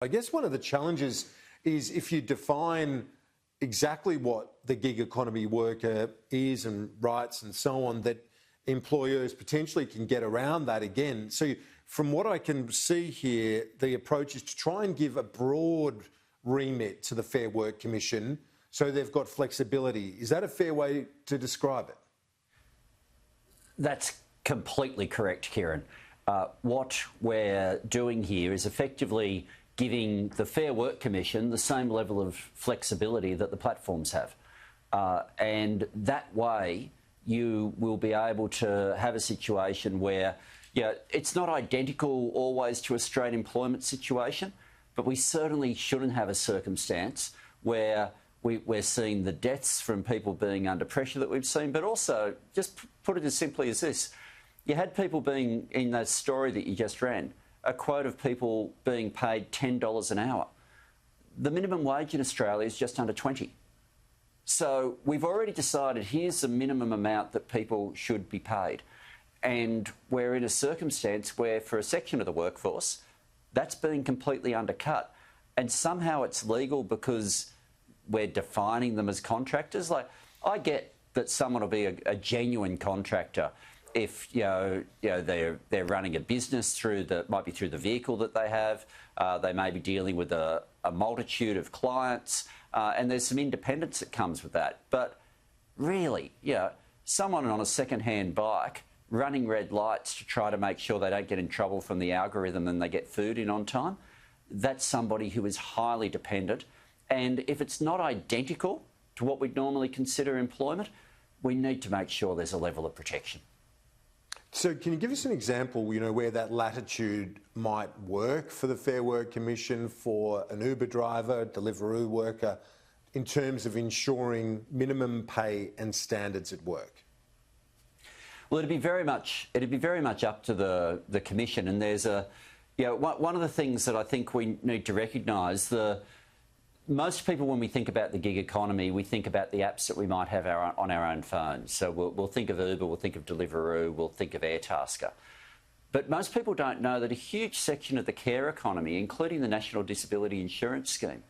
I guess one of the challenges is if you define exactly what the gig economy worker is and rights and so on, that employers potentially can get around that again. So from what I can see here, the approach is to try and give a broad remit to the Fair Work Commission so they've got flexibility. Is that a fair way to describe it? That's completely correct, Kieran. What we're doing here is effectively giving the Fair Work Commission the same level of flexibility that the platforms have. And that way you will be able to have a situation where, it's not identical always to a straight employment situation, but we certainly shouldn't have a circumstance where we're seeing the deaths from people being under pressure that we've seen, but also, just put it as simply as this, you had people being, in that story that you just ran, a quote of people being paid $10 an hour. The minimum wage in Australia is just under 20. So we've already decided here's the minimum amount that people should be paid. And we're in a circumstance where, for a section of the workforce, that's being completely undercut. And somehow it's legal because we're defining them as contractors. Like, I get that someone will be a genuine contractor if they're running a business might be through the vehicle that they have. They may be dealing with a multitude of clients, and there's some independence that comes with that. But really, someone on a second-hand bike running red lights to try to make sure they don't get in trouble from the algorithm and they get food in on time, that's somebody who is highly dependent. And if it's not identical to what we'd normally consider employment, we need to make sure there's a level of protection. So can you give us an example, where that latitude might work for the Fair Work Commission, for an Uber driver, Deliveroo worker, in terms of ensuring minimum pay and standards at work? Well, it'd be very much up to the Commission, and there's one of the things that I think we need to recognise, most people, when we think about the gig economy, we think about the apps that we might have on our own phones. So we'll think of Uber, we'll think of Deliveroo, we'll think of Airtasker. But most people don't know that a huge section of the care economy, including the National Disability Insurance Scheme,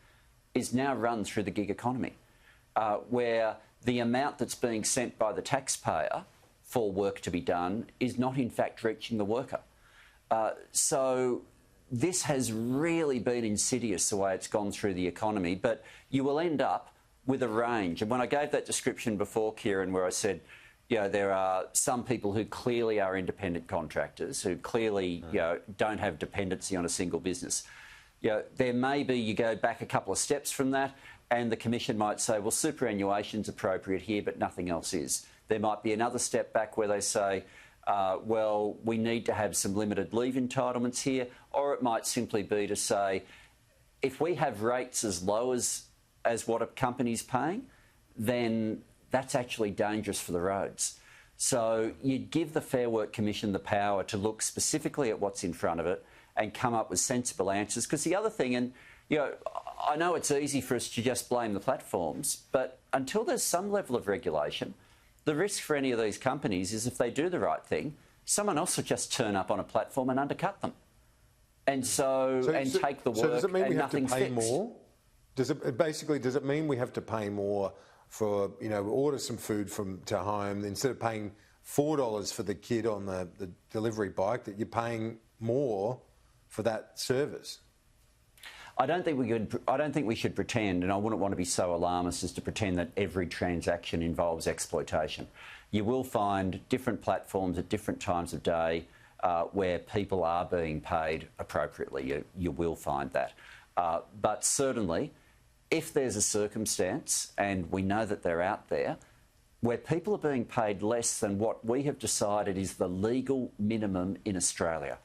is now run through the gig economy, where the amount that's being sent by the taxpayer for work to be done is not in fact reaching the worker. So this has really been insidious the way it's gone through the economy, but you will end up with a range. And when I gave that description before, Kieran, where I said, there are some people who clearly are independent contractors, who clearly, don't have dependency on a single business. There may be, you go back a couple of steps from that, and the Commission might say, well, superannuation's appropriate here, but nothing else is. There might be another step back where they say, well, we need to have some limited leave entitlements here, or it might simply be to say, if we have rates as low as what a company's paying, then that's actually dangerous for the roads. So you'd give the Fair Work Commission the power to look specifically at what's in front of it and come up with sensible answers. Because the other thing, and I know it's easy for us to just blame the platforms, but until there's some level of regulation, the risk for any of these companies is if they do the right thing, someone else will just turn up on a platform and undercut them. And take the work. So does it mean we have to pay more? Does it mean we have to pay more for, order some food to home, instead of paying $4 for the kid on the delivery bike, that you're paying more for that service? I don't think we should pretend, and I wouldn't want to be so alarmist as to pretend that every transaction involves exploitation. You will find different platforms at different times of day where people are being paid appropriately. You will find that. But certainly, if there's a circumstance, and we know that they're out there, where people are being paid less than what we have decided is the legal minimum in Australia,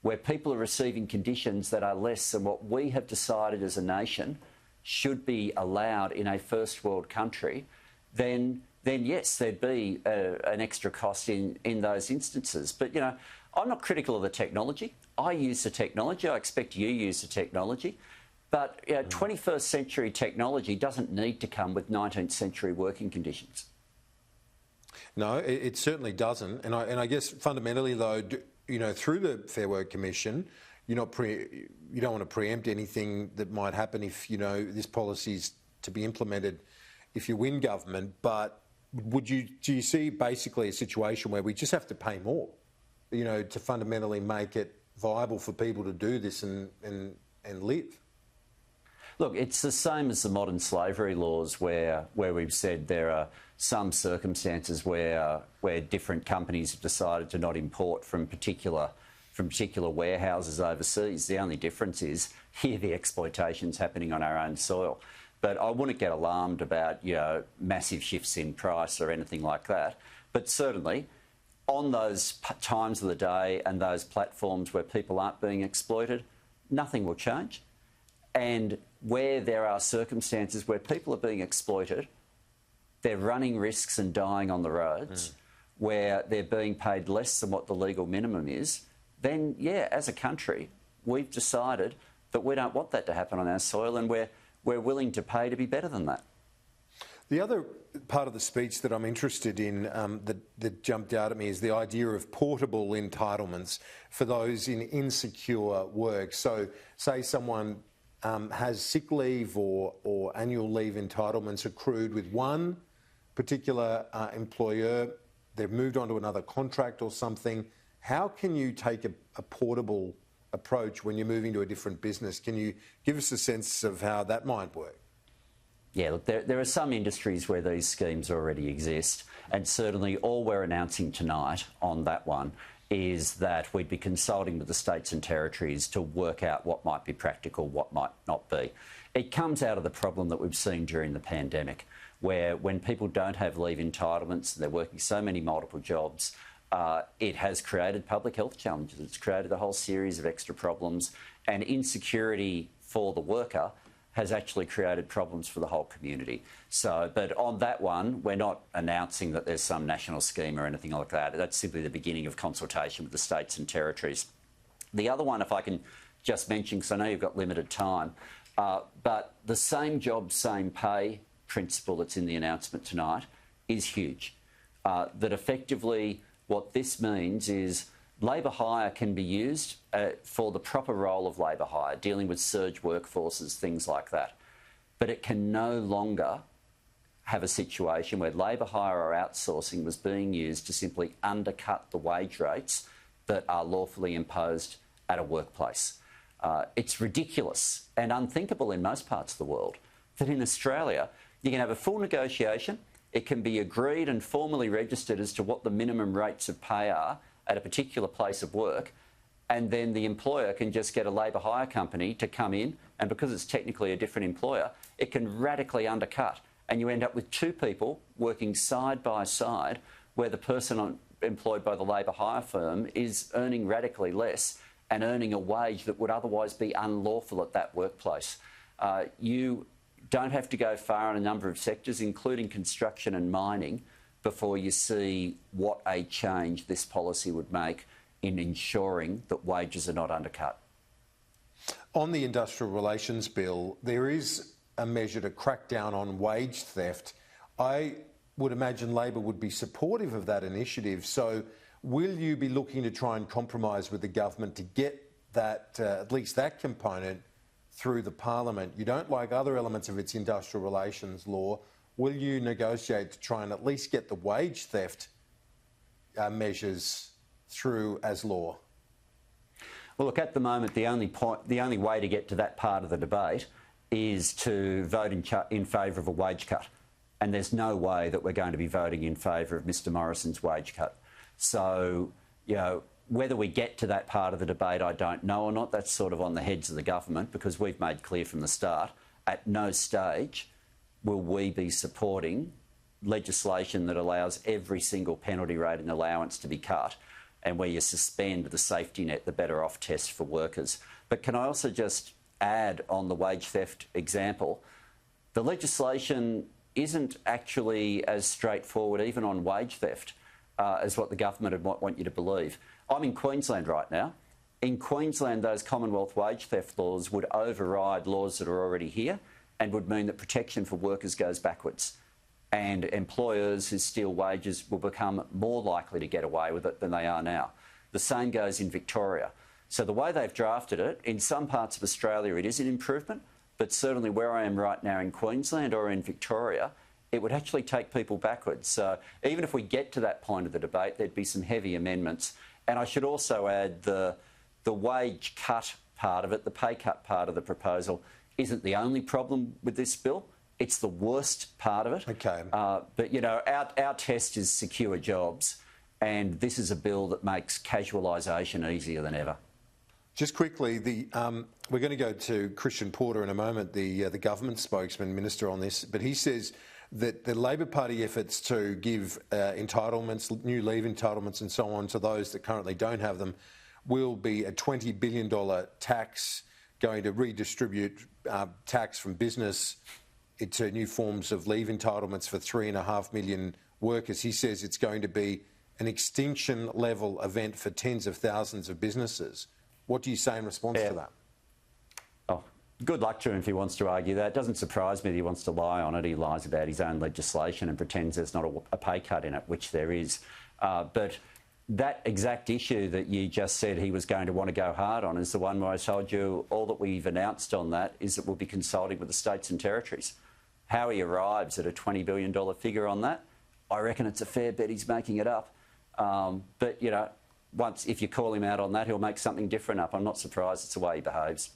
where people are receiving conditions that are less than what we have decided as a nation should be allowed in a first world country, then yes, there'd be an extra cost in those instances. But, I'm not critical of the technology. I use the technology. I expect you use the technology. But 21st century technology doesn't need to come with 19th century working conditions. No, it certainly doesn't. And I guess fundamentally, though, through the Fair Work Commission, you're not you don't want to preempt anything that might happen if this policy's to be implemented if you win government. But do you see basically a situation where we just have to pay more, to fundamentally make it viable for people to do this and live? Look, it's the same as the modern slavery laws where we've said there are some circumstances where different companies have decided to not import from particular warehouses overseas. The only difference is here the exploitation's happening on our own soil. But I wouldn't get alarmed about massive shifts in price or anything like that. But certainly on those times of the day and those platforms where people aren't being exploited, nothing will change. And where there are circumstances where people are being exploited, they're running risks and dying on the roads, where they're being paid less than what the legal minimum is, then, yeah, as a country, we've decided that we don't want that to happen on our soil, and we're willing to pay to be better than that. The other part of the speech that I'm interested in that jumped out at me is the idea of portable entitlements for those in insecure work. So say someone has sick leave or annual leave entitlements accrued with one particular employer, they've moved on to another contract or something. How can you take a portable approach when you're moving to a different business? Can you give us a sense of how that might work? Yeah, look, there are some industries where these schemes already exist, and certainly all we're announcing tonight on that one is that we'd be consulting with the states and territories to work out what might be practical, what might not be. It comes out of the problem that we've seen during the pandemic, where when people don't have leave entitlements and they're working so many multiple jobs, it has created public health challenges. It's created a whole series of extra problems, and insecurity for the worker has actually created problems for the whole community. So, but on that one, we're not announcing that there's some national scheme or anything like that. That's simply the beginning of consultation with the states and territories. The other one, if I can just mention, because I know you've got limited time, but the same job, same pay principle that's in the announcement tonight is huge. That effectively what this means is labour hire can be used for the proper role of labour hire, dealing with surge workforces, things like that. But it can no longer have a situation where labour hire or outsourcing was being used to simply undercut the wage rates that are lawfully imposed at a workplace. It's ridiculous and unthinkable in most parts of the world that in Australia you can have a full negotiation, it can be agreed and formally registered as to what the minimum rates of pay are at a particular place of work, and then the employer can just get a labour hire company to come in, and because it's technically a different employer, it can radically undercut, and you end up with two people working side by side where the person employed by the labour hire firm is earning radically less and earning a wage that would otherwise be unlawful at that workplace. You don't have to go far in a number of sectors, including construction and mining, before you see what a change this policy would make in ensuring that wages are not undercut. On the Industrial Relations Bill, there is a measure to crack down on wage theft. I would imagine Labor would be supportive of that initiative. So will you be looking to try and compromise with the government to get that, at least that component, through the Parliament? You don't like other elements of its industrial relations law. Will you negotiate to try and at least get the wage theft measures through as law? Well, look, at the moment, the only way to get to that part of the debate is to vote in favour of a wage cut. And there's no way that we're going to be voting in favour of Mr Morrison's wage cut. So, whether we get to that part of the debate, I don't know or not. That's sort of on the heads of the government, because we've made clear from the start, at no stage will we be supporting legislation that allows every single penalty rate and allowance to be cut, and where you suspend the safety net, the better off test for workers. But can I also just add on the wage theft example, the legislation isn't actually as straightforward even on wage theft as what the government would want you to believe. I'm in Queensland right now. In Queensland, those Commonwealth wage theft laws would override laws that are already here and would mean that protection for workers goes backwards. And employers who steal wages will become more likely to get away with it than they are now. The same goes in Victoria. So the way they've drafted it, in some parts of Australia it is an improvement, but certainly where I am right now in Queensland or in Victoria, it would actually take people backwards. So even if we get to that point of the debate, there'd be some heavy amendments. And I should also add the wage cut part of it, the pay cut part of the proposal, isn't the only problem with this bill. It's the worst part of it. Okay. But, you know, our test is secure jobs, and this is a bill that makes casualisation easier than ever. Just quickly, we're going to go to Christian Porter in a moment, the government spokesman, minister on this, but he says that the Labor Party efforts to give entitlements, new leave entitlements and so on to those that currently don't have them will be a $20 billion tax going to redistribute tax from business into new forms of leave entitlements for 3.5 million workers. He says it's going to be an extinction-level event for tens of thousands of businesses. What do you say in response to that? Oh, good luck to him if he wants to argue that. It doesn't surprise me that he wants to lie on it. He lies about his own legislation and pretends there's not a pay cut in it, which there is. But that exact issue that you just said he was going to want to go hard on is the one where I told you all that we've announced on that is that we'll be consulting with the states and territories. How he arrives at a $20 billion figure on that, I reckon it's a fair bet he's making it up. But, you know, if you call him out on that, he'll make something different up. I'm not surprised it's the way he behaves.